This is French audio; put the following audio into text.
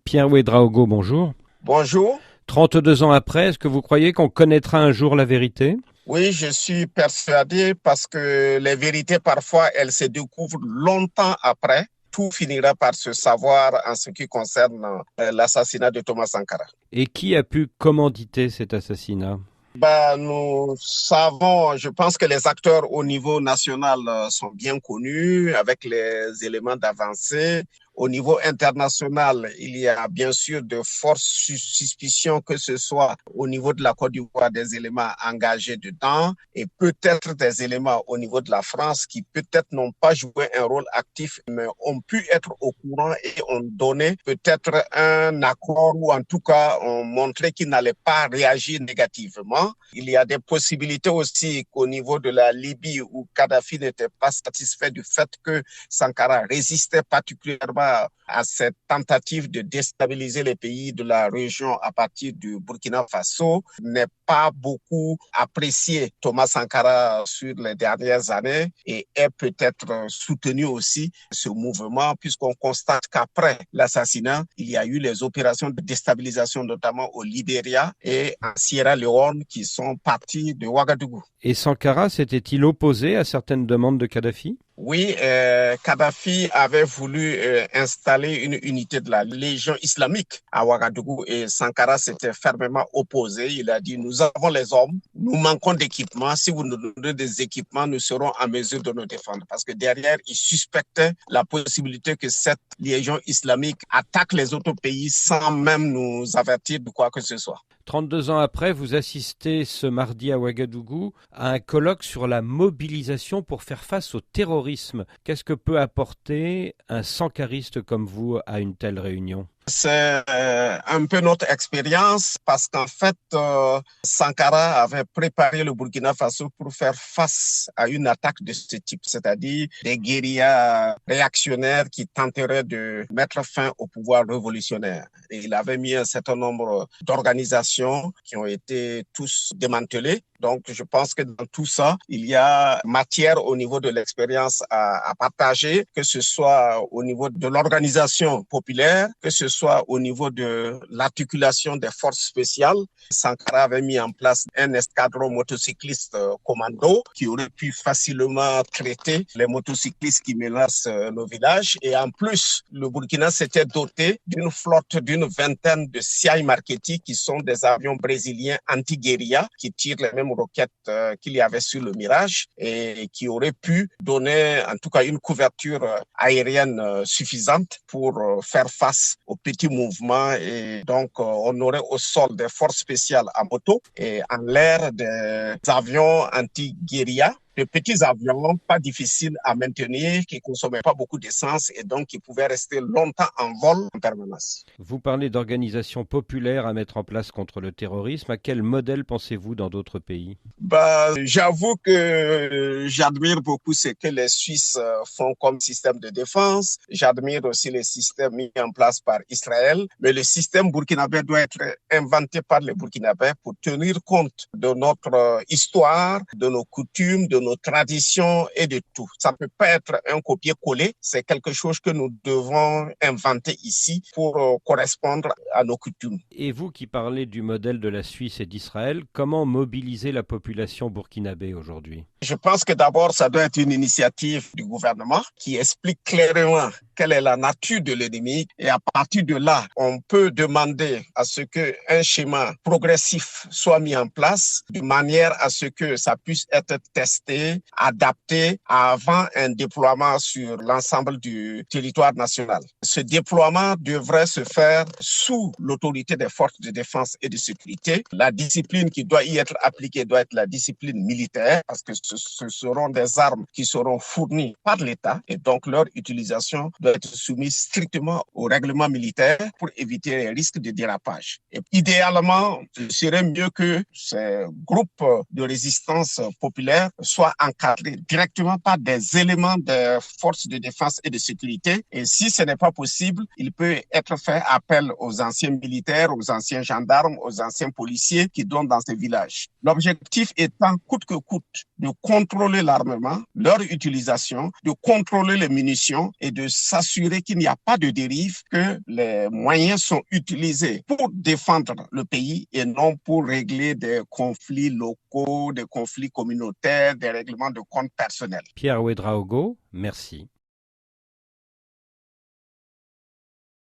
Pierre Ouédraogo, bonjour. Bonjour. 32 ans après, est-ce que vous croyez qu'on connaîtra un jour la vérité? Oui, je suis persuadé parce que les vérités, parfois, elles se découvrent longtemps après. Tout finira par se savoir en ce qui concerne l'assassinat de Thomas Sankara. Et qui a pu commanditer cet assassinat? Nous savons, je pense que les acteurs au niveau national sont bien connus avec les éléments d'avancée. Au niveau international, il y a bien sûr de fortes suspicions que ce soit au niveau de la Côte d'Ivoire des éléments engagés dedans et peut-être des éléments au niveau de la France qui peut-être n'ont pas joué un rôle actif mais ont pu être au courant et ont donné peut-être un accord ou en tout cas ont montré qu'ils n'allaient pas réagir négativement. Il y a des possibilités aussi qu'au niveau de la Libye où Kadhafi n'était pas satisfait du fait que Sankara résistait particulièrement à cette tentative de déstabiliser les pays de la région à partir du Burkina Faso, n'est pas beaucoup apprécié Thomas Sankara sur les dernières années et est peut-être soutenu aussi ce mouvement puisqu'on constate qu'après l'assassinat, il y a eu les opérations de déstabilisation notamment au Libéria et en Sierra Leone qui sont parties de Ouagadougou. Et Sankara s'était-il opposé à certaines demandes de Kadhafi? Oui, Kadhafi avait voulu installer une unité de la Légion islamique à Ouagadougou et Sankara s'était fermement opposé. Il a dit, nous avons les hommes, nous manquons d'équipements. Si vous nous donnez des équipements, nous serons en mesure de nous défendre. Parce que derrière, il suspectait la possibilité que cette Légion islamique attaque les autres pays sans même nous avertir de quoi que ce soit. 32 ans après, vous assistez ce mardi à Ouagadougou à un colloque sur la mobilisation pour faire face au terrorisme. Qu'est-ce que peut apporter un sankariste comme vous à une telle réunion? C'est un peu notre expérience parce qu'en fait, Sankara avait préparé le Burkina Faso pour faire face à une attaque de ce type, c'est-à-dire des guérillas réactionnaires qui tenteraient de mettre fin au pouvoir révolutionnaire. Et il avait mis un certain nombre d'organisations qui ont été tous démantelées. Donc, je pense que dans tout ça, il y a matière au niveau de l'expérience à partager, que ce soit au niveau de l'organisation populaire, que ce soit au niveau de l'articulation des forces spéciales. Sankara avait mis en place un escadron motocycliste commando qui aurait pu facilement traiter les motocyclistes qui menacent nos villages. Et en plus, le Burkina s'était doté d'une flotte d'une vingtaine de Siai Marquetti qui sont des avions brésiliens anti-guérilla qui tirent les mêmes roquettes qu'il y avait sur le Mirage et qui auraient pu donner en tout cas une couverture aérienne suffisante pour faire face aux petits mouvements. Et donc, on aurait au sol des forces spéciales en moto et en l'air des avions anti-guérilla, de petits avions, pas difficiles à maintenir, qui ne consommaient pas beaucoup d'essence et donc qui pouvaient rester longtemps en vol en permanence. Vous parlez d'organisations populaires à mettre en place contre le terrorisme. À quel modèle pensez-vous dans d'autres pays? J'avoue que j'admire beaucoup ce que les Suisses font comme système de défense. J'admire aussi les systèmes mis en place par Israël. Mais le système burkinabé doit être inventé par les Burkinabés pour tenir compte de notre histoire, de nos coutumes, de nos traditions et de tout. Ça ne peut pas être un copier-coller. C'est quelque chose que nous devons inventer ici pour correspondre à nos coutumes. Et vous qui parlez du modèle de la Suisse et d'Israël, comment mobiliser la population burkinabé aujourd'hui? Je pense que d'abord, ça doit être une initiative du gouvernement qui explique clairement quelle est la nature de l'ennemi. Et à partir de là, on peut demander à ce qu'un schéma progressif soit mis en place de manière à ce que ça puisse être testé, adapté avant un déploiement sur l'ensemble du territoire national. Ce déploiement devrait se faire sous l'autorité des forces de défense et de sécurité. La discipline qui doit y être appliquée doit être la discipline militaire parce que ce seront des armes qui seront fournies par l'État et donc leur utilisation doit être soumise strictement au règlement militaire pour éviter les risques de dérapage. Et idéalement, il serait mieux que ces groupes de résistance populaire soient encadrés directement par des éléments des forces de défense et de sécurité. Et si ce n'est pas possible, il peut être fait appel aux anciens militaires, aux anciens gendarmes, aux anciens policiers qui donnent dans ces villages. L'objectif étant coûte que coûte de contrôler l'armement, leur utilisation, de contrôler les munitions et de s'assurer qu'il n'y a pas de dérive, que les moyens sont utilisés pour défendre le pays et non pour régler des conflits locaux, des conflits communautaires, des règlements de comptes personnels. Pierre Ouédraogo, merci.